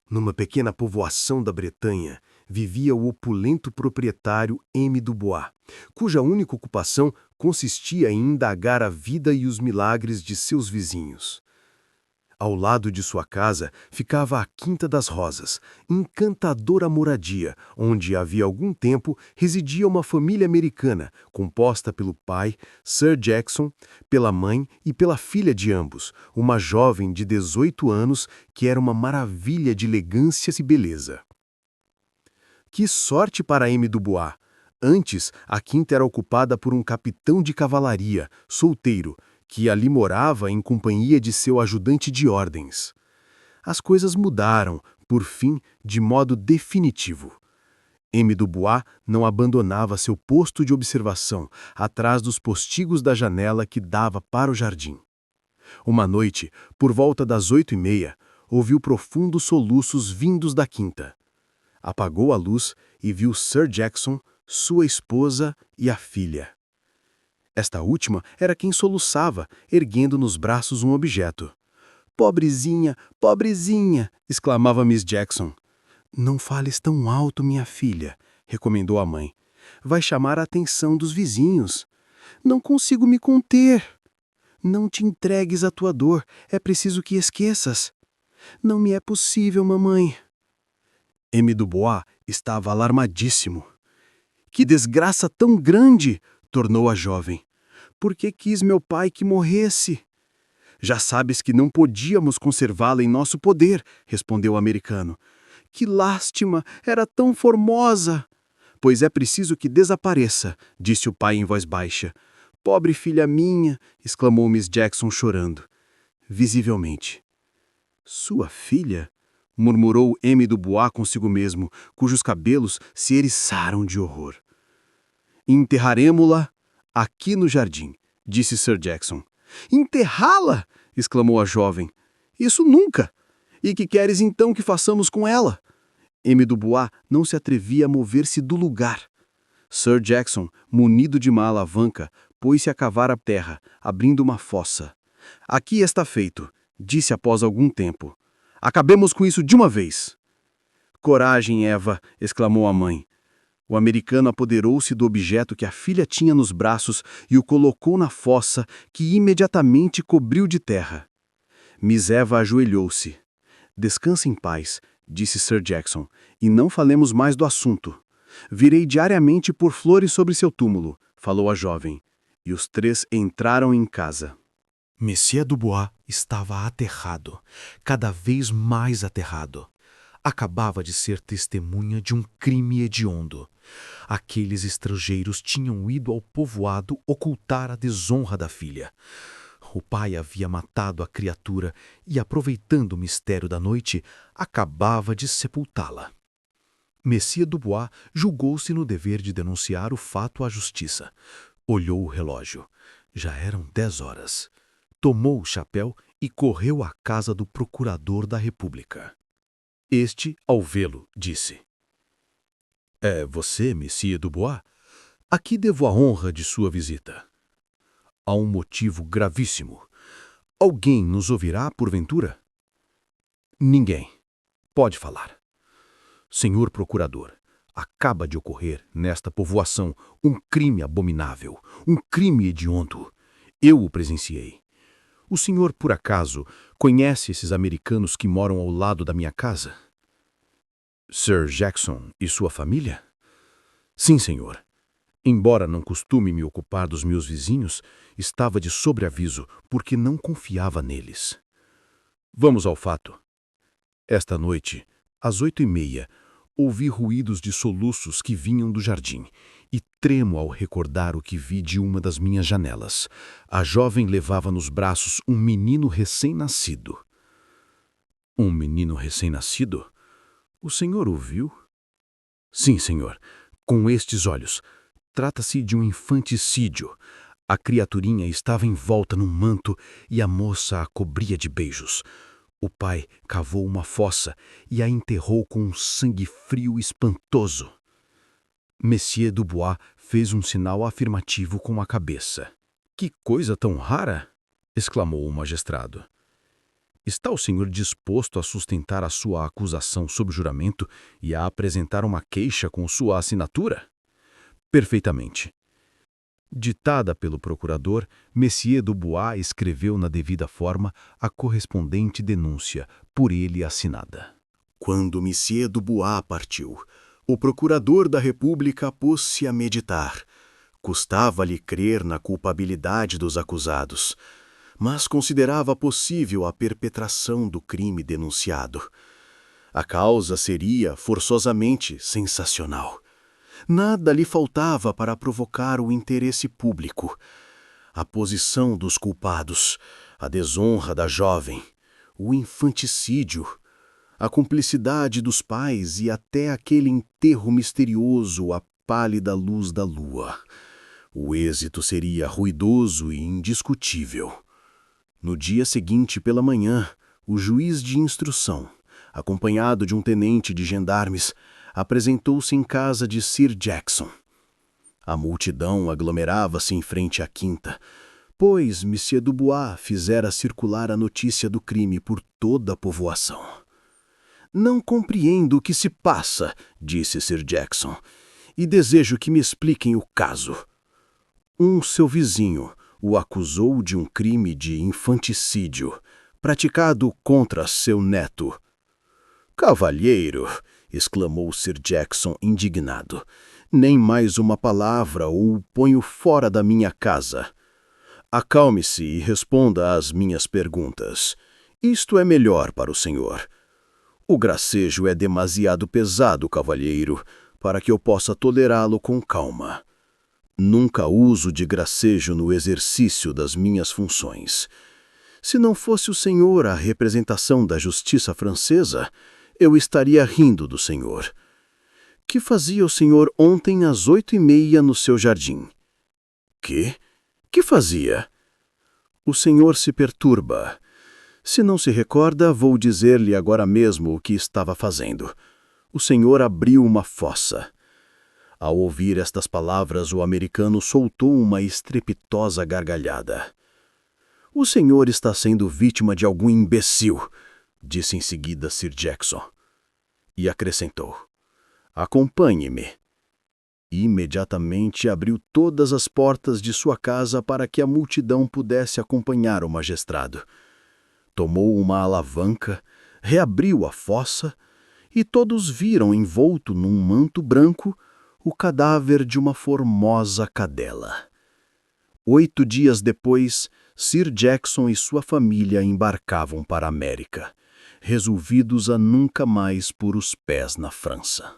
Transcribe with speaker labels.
Speaker 1: Numa pequena povoação da Bretanha, vivia o opulento proprietário M. Dubois, cuja única ocupação consistia em indagar a vida e os milagres de seus vizinhos. Ao lado de sua casa ficava a Quinta das Rosas, encantadora moradia, onde havia algum tempo residia uma família americana, composta pelo pai, Sir Jackson, pela mãe e pela filha de ambos, uma jovem de 18 anos que era uma maravilha de elegância e beleza. Que sorte para M. Dubois! Antes, a quinta era ocupada por um capitão de cavalaria, solteiro, que ali morava em companhia de seu ajudante de ordens. As coisas mudaram, por fim, de modo definitivo. M. Dubois não abandonava seu posto de observação atrás dos postigos da janela que dava para o jardim. Uma noite, por volta das 8h30, ouviu profundos soluços vindos da quinta. Apagou a luz e viu Sir Jackson, sua esposa e a filha. Esta última era quem soluçava, erguendo nos braços um objeto. Pobrezinha, pobrezinha!" exclamava Miss Jackson. "Não fales tão alto, minha filha", recomendou a mãe. "Vai chamar a atenção dos vizinhos." "Não consigo me conter." "Não te entregues à tua dor, é preciso que esqueças." "Não me é possível, mamãe." M. Dubois estava alarmadíssimo. "Que desgraça tão grande!" tornou a jovem. "Por que quis meu pai que morresse?" "Já sabes que não podíamos conservá-la em nosso poder", respondeu o americano. "Que lástima! Era tão formosa!" "Pois é preciso que desapareça", disse o pai em voz baixa. "Pobre filha minha!" exclamou Miss Jackson chorando. Visivelmente. "Sua filha?" murmurou M. Dubois consigo mesmo, cujos cabelos se eriçaram de horror. "Enterraremo-la aqui no jardim", disse Sir Jackson. "Enterrá-la!" exclamou a jovem. "Isso nunca! E que queres então que façamos com ela?" M. Dubois não se atrevia a mover-se do lugar. Sir Jackson, munido de uma alavanca, pôs-se a cavar a terra, abrindo uma fossa. "Aqui está feito", disse após algum tempo. "Acabemos com isso de uma vez." "Coragem, Eva!" exclamou a mãe. O americano apoderou-se do objeto que a filha tinha nos braços e o colocou na fossa, que imediatamente cobriu de terra. Miss Eva ajoelhou-se. "Descanse em paz", disse Sir Jackson, "e não falemos mais do assunto. Virei diariamente por flores sobre seu túmulo", falou a jovem. E os três entraram em casa. Monsieur Dubois estava aterrado, cada vez mais aterrado. Acabava de ser testemunha de um crime hediondo. Aqueles estrangeiros tinham ido ao povoado ocultar a desonra da filha. O pai havia matado a criatura e, aproveitando o mistério da noite, acabava de sepultá-la. Monsieur Dubois julgou-se no dever de denunciar o fato à justiça. Olhou o relógio. Já eram 10 horas. Tomou o chapéu e correu à casa do procurador da República. Este, ao vê-lo, disse: "É você, Monsieur Dubois? A que devo a honra de sua visita?" "Há um motivo gravíssimo. Alguém nos ouvirá, porventura?" "Ninguém. Pode falar." "Senhor procurador, acaba de ocorrer nesta povoação um crime abominável, um crime hediondo. Eu o presenciei. O senhor, por acaso, conhece esses americanos que moram ao lado da minha casa?" "Sir Jackson e sua família?" "Sim, senhor. Embora não costume me ocupar dos meus vizinhos, estava de sobreaviso porque não confiava neles." "Vamos ao fato." "Esta noite, às 8h30, ouvi ruídos de soluços que vinham do jardim e tremo ao recordar o que vi de uma das minhas janelas. A jovem levava nos braços um menino recém-nascido." "Um menino recém-nascido? O senhor o viu?" "Sim, senhor. Com estes olhos. Trata-se de um infanticídio. A criaturinha estava envolta num manto e a moça a cobria de beijos. O pai cavou uma fossa e a enterrou com um sangue frio espantoso." Monsieur Dubois fez um sinal afirmativo com a cabeça. "Que coisa tão rara!" exclamou o magistrado. Está o senhor disposto a sustentar a sua acusação sob juramento e a apresentar uma queixa com sua assinatura? Perfeitamente. Ditada pelo procurador, Messier Dubois escreveu na devida forma a correspondente denúncia, por ele assinada.
Speaker 2: Quando Messier Dubois partiu, o procurador da República pôs-se a meditar. Custava-lhe crer na culpabilidade dos acusados, mas considerava possível a perpetração do crime denunciado. A causa seria, forçosamente, sensacional. Nada lhe faltava para provocar o interesse público. A posição dos culpados, a desonra da jovem, o infanticídio, a cumplicidade dos pais e até aquele enterro misterioso à pálida luz da lua. O êxito seria ruidoso e indiscutível. No dia seguinte, pela manhã, o juiz de instrução, acompanhado de um tenente de gendarmes, apresentou-se em casa de Sir Jackson. A multidão aglomerava-se em frente à quinta, pois Monsieur Dubois fizera circular a notícia do crime por toda a povoação. "Não compreendo o que se passa", disse Sir Jackson, "e desejo que me expliquem o caso." Seu vizinho o acusou de um crime de infanticídio, praticado contra seu neto. "Cavalheiro", exclamou Sir Jackson indignado, "nem mais uma palavra ou o ponho fora da minha casa. Acalme-se e responda às minhas perguntas. Isto é melhor para o senhor. O gracejo é demasiado pesado, cavalheiro, para que eu possa tolerá-lo com calma. Nunca uso de gracejo no exercício das minhas funções. Se não fosse o senhor a representação da justiça francesa, eu estaria rindo do senhor. Que fazia o senhor ontem às 8h30 no seu jardim?" "Quê? Que fazia?" "O senhor se perturba. Se não se recorda, vou dizer-lhe agora mesmo o que estava fazendo. O senhor abriu uma fossa." Ao ouvir estas palavras, o americano soltou uma estrepitosa gargalhada. "O senhor está sendo vítima de algum imbecil", disse em seguida Sir Jackson. E acrescentou: "Acompanhe-me." Imediatamente abriu todas as portas de sua casa para que a multidão pudesse acompanhar o magistrado. Tomou uma alavanca, reabriu a fossa, e todos viram envolto num manto branco o cadáver de uma formosa cadela. 8 dias depois, Sir Jackson e sua família embarcavam para a América, resolvidos a nunca mais pôr os pés na França.